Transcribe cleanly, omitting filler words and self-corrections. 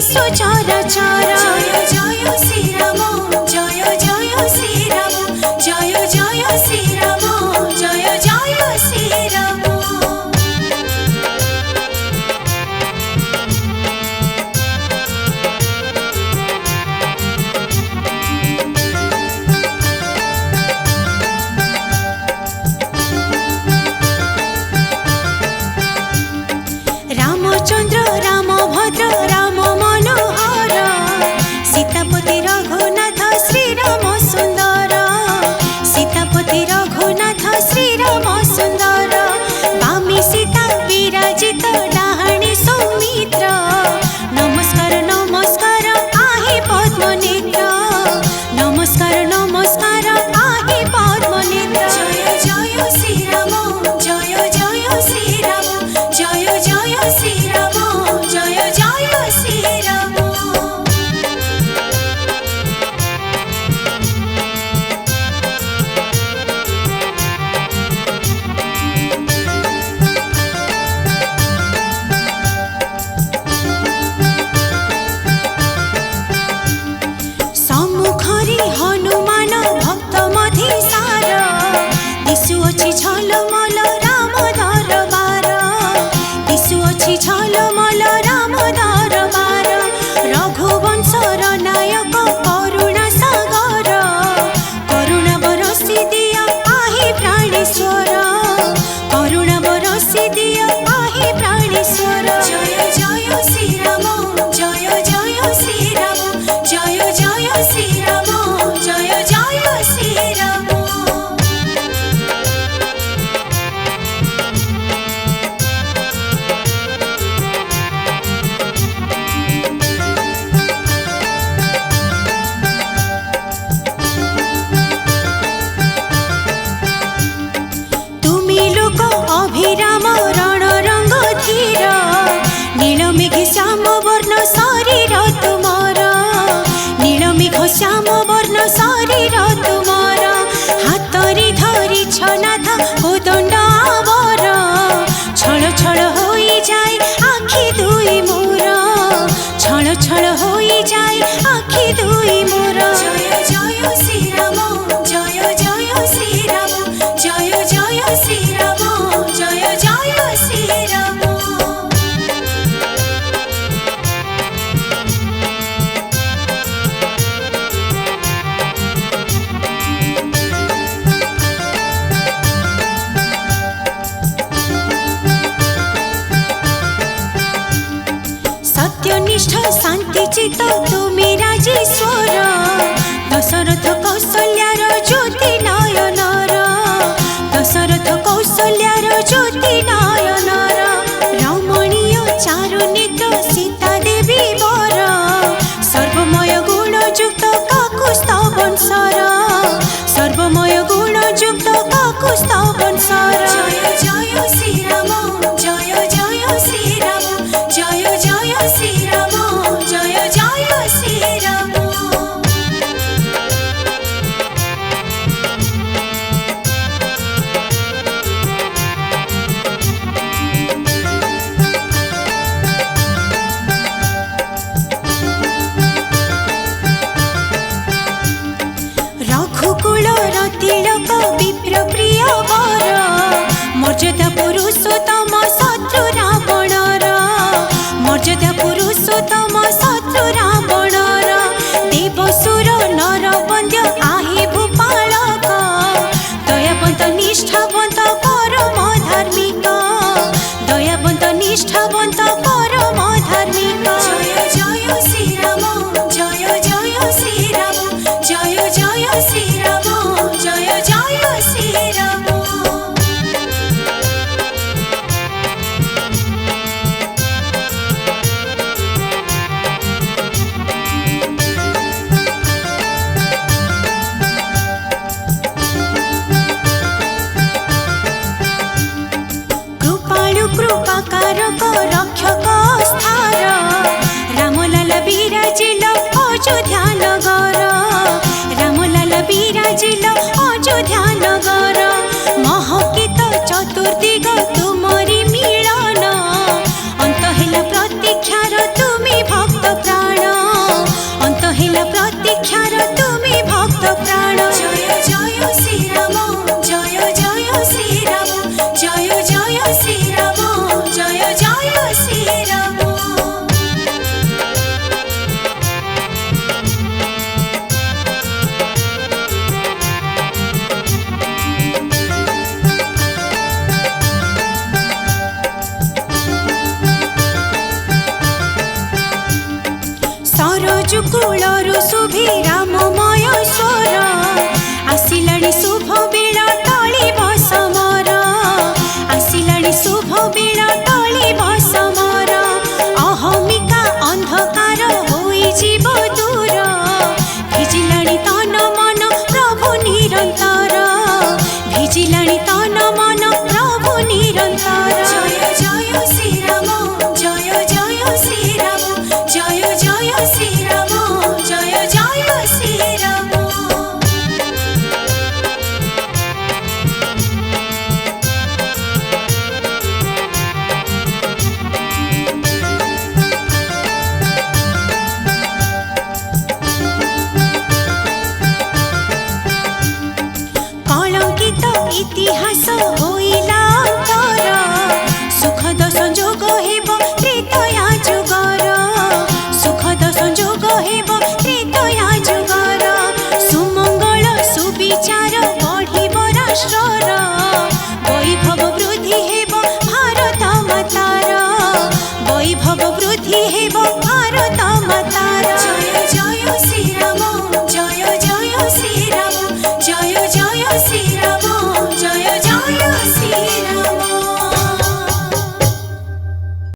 विश्व चराचर जय जय श्री राम जय जय श्री राम जय जय श्री राम जय जय श्री राम। रामचंद्र राम भद्र राम मनोहर सीतापति रघुनाथ श्री राम सुंदर सीतापति रघुनाथ श्री राम सुंदर वामी सीता विराजित डाहाणी सौमित्र नमस्कार नमस्कार आहे पद्मनेत्र नमस्कार नमस्कार आहे पद्मनेत्र जय जय श्री राम जय जय श्री राम जय जय श्री राम जय जय श्री राम। सम्मुखरे हनुमान भक्त मधेसार दिशुअछि झलमल राम दरबार दिशुअछि झलमल राम दरबार रघुवंशर नायक करुणा सागर करुणा बरसी दिया आहे प्राणेश्वर करुणा बरसी दिया आहे प्राणेश्वर जय जय श्री राम जय जय श्री राम जय जय श्री राम जय जय श्री राम। अभिराम रण रंग धीर नीलमेघ श्याम वर्ण शरीर तुमार नीलमेघ श्याम वर्ण शरीर तुमार हातरे धरी छनाथ कोदंड आवर छल छल होई जाए आखि दुई मोर छल छल होई जाए आखि दुई मोर जय जय श्री राम जय जय श्री राम जय जय श्री राम जय जय श्री राम। सत्यनिष्ठ शांति चित्त तुमी राजेश्वर दशरथ कौशल्यार ज्योति नयनर दशरथ कौशल्यार ज्योति नयनर रमणीय चारु नेत्र सीता देवी वर सर्वमय गुण युक्त काकुस्थ वंशर सर्वमय गुण युक्त काकुस्थ वंशर जय जय श्री राम जय जय श्री राम जय जय श्री राम जय जय श्री राम। रघुकुल तिलक विप्र प्रिय वर मर्यादा पुरुषोत्तम शत्रु रावणर मर्यादा पुरुषोत्तम शत्रु रावणर देवसुर नर वन्द्य आहे भूपालक दयावंत निष्ठावंत परम धार्मिक दयावंत निष्ठावंत परम धार्मिक जय जय श्री राम जय जय श्री राम जय जय श्री राम जय जय श्री राम। कृपालु कृपाकारक रक्षक स्थार रामलाल विराजिल अयोध्या नगर रामलाल विराजिल अयोध्या नगर महकित चतुर्दिग तुमरी मिलन अंत हेला प्रतीक्षार तुमी भक्त प्रा कूलरु शुभे राममय स्वर आसिलाणी शुभ बेल टळिब समर आसिलाणी शुभ बेल टळिब समर अहमिका अंधकार होइजिब दूर भिजिलाणी तन मन प्रभु निरंतर भिजिलाणी तन मन प्रभु निरंतर जय जय श्री राम जय जय श्री राम जय जय श्री राम जय जय श्री राम। कलंकित इतिहास हो